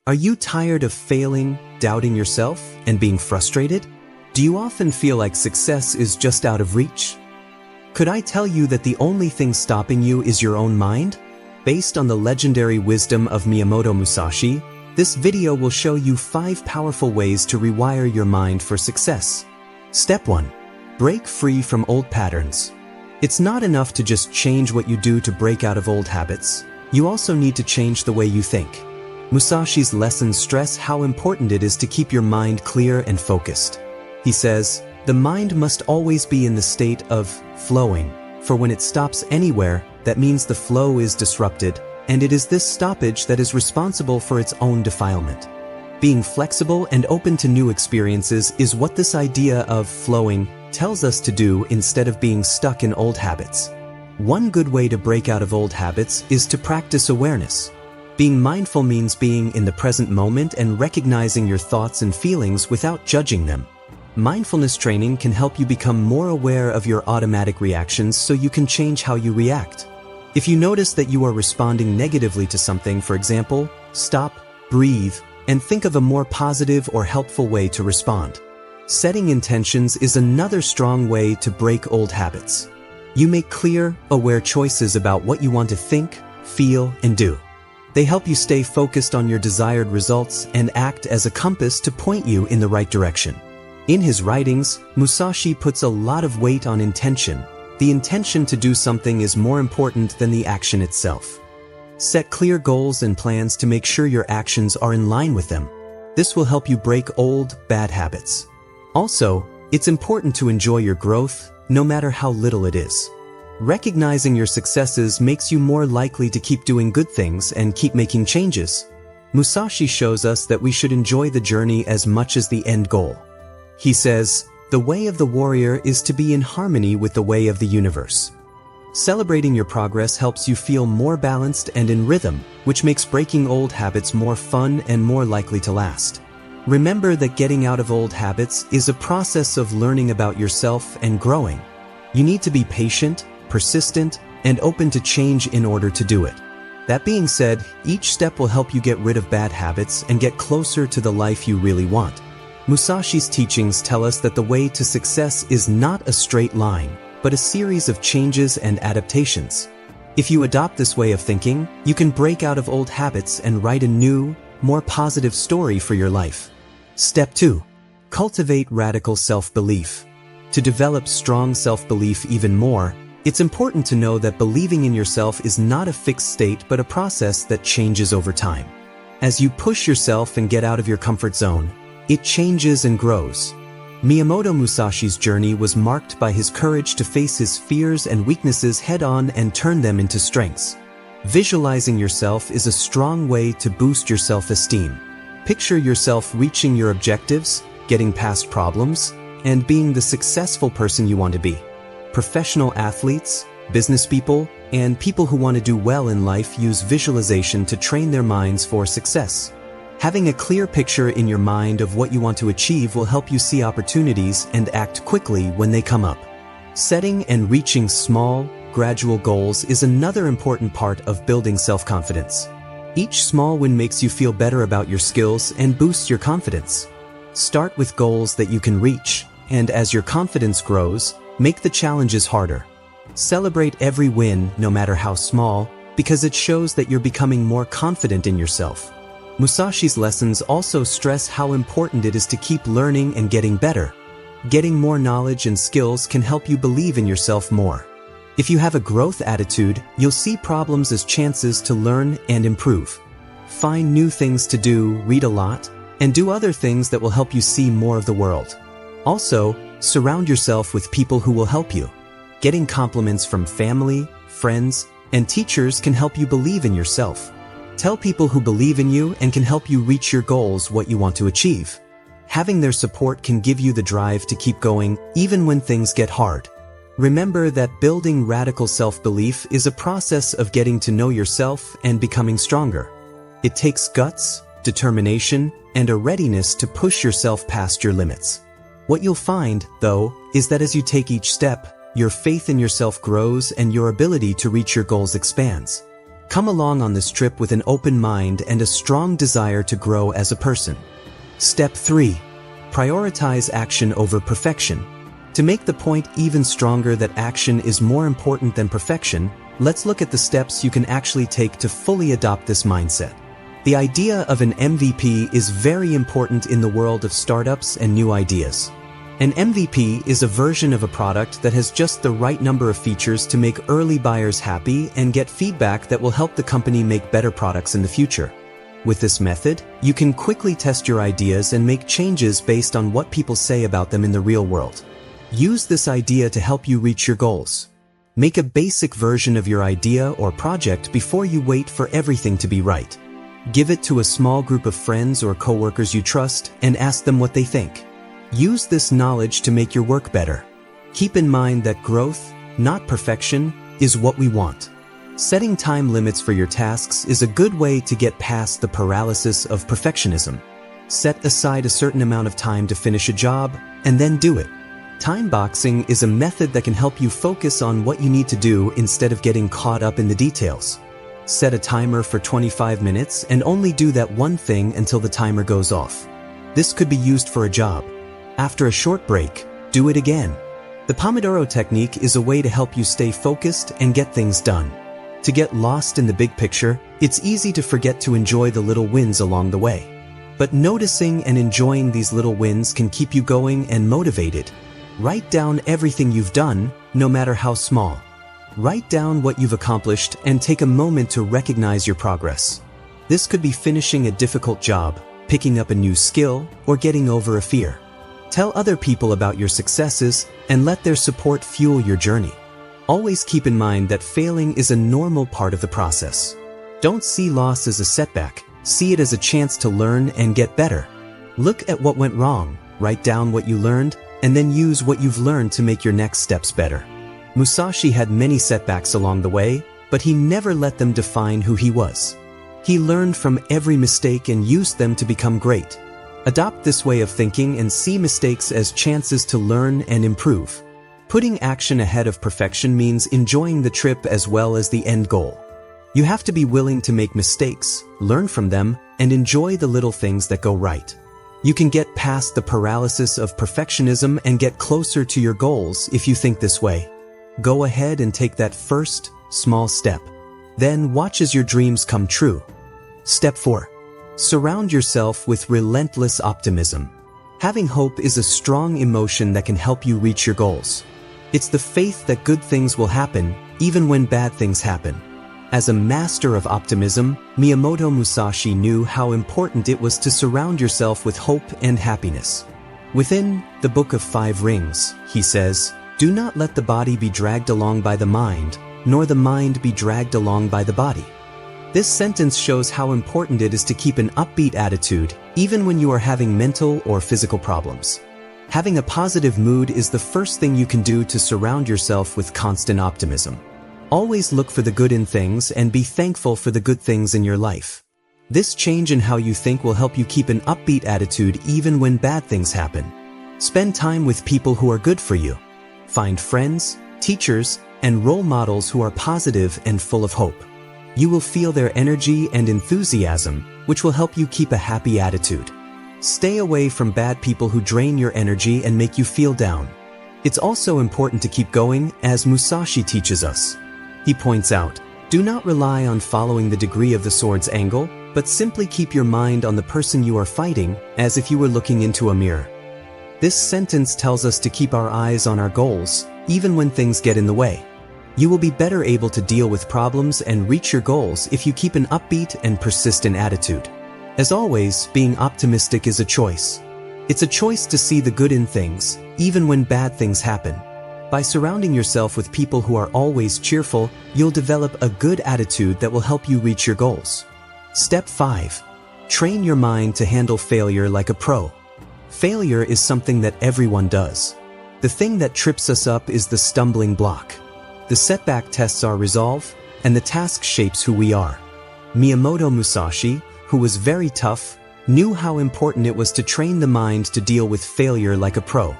Are you tired of failing, doubting yourself, and being frustrated? Do you often feel like success is just out of reach? Could I tell you that the only thing stopping you is your own mind? Based on the legendary wisdom of Miyamoto Musashi, this video will show you 5 powerful ways to rewire your mind for success. Step 1. Break free from old patterns. It's not enough to just change what you do to break out of old habits. You also need to change the way you think. Musashi's lessons stress how important it is to keep your mind clear and focused. He says, "The mind must always be in the state of flowing, for when it stops anywhere, that means the flow is disrupted, and it is this stoppage that is responsible for its own defilement." Being flexible and open to new experiences is what this idea of flowing tells us to do instead of being stuck in old habits. One good way to break out of old habits is to practice awareness. Being mindful means being in the present moment and recognizing your thoughts and feelings without judging them. Mindfulness training can help you become more aware of your automatic reactions so you can change how you react. If you notice that you are responding negatively to something, for example, stop, breathe, and think of a more positive or helpful way to respond. Setting intentions is another strong way to break old habits. You make clear, aware choices about what you want to think, feel, and do. They help you stay focused on your desired results and act as a compass to point you in the right direction. In his writings, Musashi puts a lot of weight on intention. The intention to do something is more important than the action itself. Set clear goals and plans to make sure your actions are in line with them. This will help you break old, bad habits. Also, it's important to enjoy your growth, no matter how little it is. Recognizing your successes makes you more likely to keep doing good things and keep making changes. Musashi shows us that we should enjoy the journey as much as the end goal. He says, "The way of the warrior is to be in harmony with the way of the universe." Celebrating your progress helps you feel more balanced and in rhythm, which makes breaking old habits more fun and more likely to last. Remember that getting out of old habits is a process of learning about yourself and growing. You need to be patient, persistent, and open to change in order to do it. That being said, each step will help you get rid of bad habits and get closer to the life you really want. Musashi's teachings tell us that the way to success is not a straight line, but a series of changes and adaptations. If you adopt this way of thinking, you can break out of old habits and write a new, more positive story for your life. Step 2. Cultivate radical self-belief. To develop strong self-belief even more, it's important to know that believing in yourself is not a fixed state but a process that changes over time. As you push yourself and get out of your comfort zone, it changes and grows. Miyamoto Musashi's journey was marked by his courage to face his fears and weaknesses head-on and turn them into strengths. Visualizing yourself is a strong way to boost your self-esteem. Picture yourself reaching your objectives, getting past problems, and being the successful person you want to be. Professional athletes, business people, and people who want to do well in life use visualization to train their minds for success. Having a clear picture in your mind of what you want to achieve will help you see opportunities and act quickly when they come up. Setting and reaching small, gradual goals is another important part of building self-confidence. Each small win makes you feel better about your skills and boosts your confidence. Start with goals that you can reach, and as your confidence grows, make the challenges harder. Celebrate every win, no matter how small, because it shows that you're becoming more confident in yourself. Musashi's lessons also stress how important it is to keep learning and getting better. Getting more knowledge and skills can help you believe in yourself more. If you have a growth attitude, you'll see problems as chances to learn and improve. Find new things to do, read a lot, and do other things that will help you see more of the world. Also, surround yourself with people who will help you. Getting compliments from family, friends, and teachers can help you believe in yourself. Tell people who believe in you and can help you reach your goals, what you want to achieve. Having their support can give you the drive to keep going, even when things get hard. Remember that building radical self-belief is a process of getting to know yourself and becoming stronger. It takes guts, determination, and a readiness to push yourself past your limits. What you'll find, though, is that as you take each step, your faith in yourself grows and your ability to reach your goals expands. Come along on this trip with an open mind and a strong desire to grow as a person. Step 3. Prioritize action over perfection. To make the point even stronger that action is more important than perfection, let's look at the steps you can actually take to fully adopt this mindset. The idea of an MVP is very important in the world of startups and new ideas. An MVP is a version of a product that has just the right number of features to make early buyers happy and get feedback that will help the company make better products in the future. With this method, you can quickly test your ideas and make changes based on what people say about them in the real world. Use this idea to help you reach your goals. Make a basic version of your idea or project before you wait for everything to be right. Give it to a small group of friends or coworkers you trust and ask them what they think. Use this knowledge to make your work better. Keep in mind that growth, not perfection, is what we want. Setting time limits for your tasks is a good way to get past the paralysis of perfectionism. Set aside a certain amount of time to finish a job, and then do it. Time boxing is a method that can help you focus on what you need to do instead of getting caught up in the details. Set a timer for 25 minutes and only do that one thing until the timer goes off. This could be used for a job. After a short break, do it again. The Pomodoro technique is a way to help you stay focused and get things done. To get lost in the big picture, it's easy to forget to enjoy the little wins along the way. But noticing and enjoying these little wins can keep you going and motivated. Write down everything you've done, no matter how small. Write down what you've accomplished and take a moment to recognize your progress. This could be finishing a difficult job, picking up a new skill, or getting over a fear. Tell other people about your successes and let their support fuel your journey. Always keep in mind that failing is a normal part of the process. Don't see loss as a setback, see it as a chance to learn and get better. Look at what went wrong, write down what you learned, and then use what you've learned to make your next steps better. Musashi had many setbacks along the way, but he never let them define who he was. He learned from every mistake and used them to become great. Adopt this way of thinking and see mistakes as chances to learn and improve. Putting action ahead of perfection means enjoying the trip as well as the end goal. You have to be willing to make mistakes, learn from them, and enjoy the little things that go right. You can get past the paralysis of perfectionism and get closer to your goals if you think this way. Go ahead and take that first, small step. Then watch as your dreams come true. Step 4. Surround yourself with relentless optimism. Having hope is a strong emotion that can help you reach your goals. It's the faith that good things will happen, even when bad things happen. As a master of optimism, Miyamoto Musashi knew how important it was to surround yourself with hope and happiness. Within the Book of 5 Rings, he says, "Do not let the body be dragged along by the mind, nor the mind be dragged along by the body." This sentence shows how important it is to keep an upbeat attitude, even when you are having mental or physical problems. Having a positive mood is the first thing you can do to surround yourself with constant optimism. Always look for the good in things and be thankful for the good things in your life. This change in how you think will help you keep an upbeat attitude even when bad things happen. Spend time with people who are good for you. Find friends, teachers, and role models who are positive and full of hope. You will feel their energy and enthusiasm, which will help you keep a happy attitude. Stay away from bad people who drain your energy and make you feel down. It's also important to keep going, as Musashi teaches us. He points out, do not rely on following the degree of the sword's angle, but simply keep your mind on the person you are fighting, as if you were looking into a mirror. This sentence tells us to keep our eyes on our goals, even when things get in the way. You will be better able to deal with problems and reach your goals if you keep an upbeat and persistent attitude. As always, being optimistic is a choice. It's a choice to see the good in things, even when bad things happen. By surrounding yourself with people who are always cheerful, you'll develop a good attitude that will help you reach your goals. Step 5. Train your mind to handle failure like a pro. Failure is something that everyone does. The thing that trips us up is the stumbling block. The setback tests our resolve, and the task shapes who we are. Miyamoto Musashi, who was very tough, knew how important it was to train the mind to deal with failure like a pro.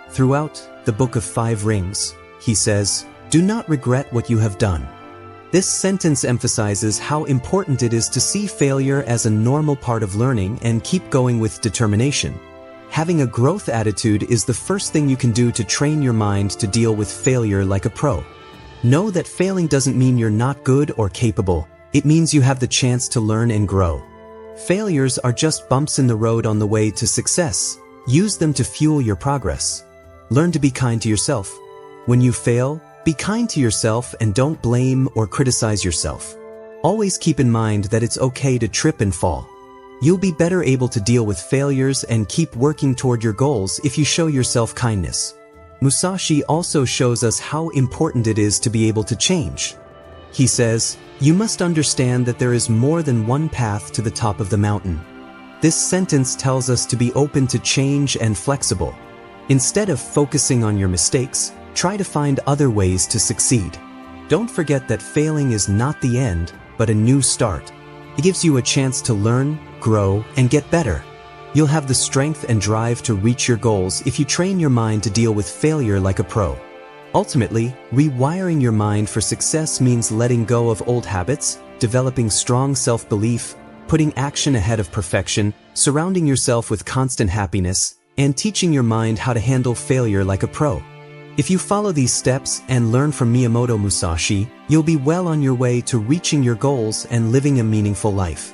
Throughout the Book of 5 Rings, he says, "Do not regret what you have done. This sentence emphasizes how important it is to see failure as a normal part of learning and keep going with determination. Having a growth attitude is the first thing you can do to train your mind to deal with failure like a pro. Know that failing doesn't mean you're not good or capable. It means you have the chance to learn and grow. Failures are just bumps in the road on the way to success. Use them to fuel your progress. Learn to be kind to yourself. When you fail, be kind to yourself and don't blame or criticize yourself. Always keep in mind that it's okay to trip and fall. You'll be better able to deal with failures and keep working toward your goals if you show yourself kindness. Musashi also shows us how important it is to be able to change. He says, "You must understand that there is more than one path to the top of the mountain." This sentence tells us to be open to change and flexible. Instead of focusing on your mistakes, try to find other ways to succeed. Don't forget that failing is not the end, but a new start. It gives you a chance to learn, grow, and get better. You'll have the strength and drive to reach your goals if you train your mind to deal with failure like a pro. Ultimately, rewiring your mind for success means letting go of old habits, developing strong self-belief, putting action ahead of perfection, surrounding yourself with constant happiness, and teaching your mind how to handle failure like a pro. If you follow these steps and learn from Miyamoto Musashi, you'll be well on your way to reaching your goals and living a meaningful life.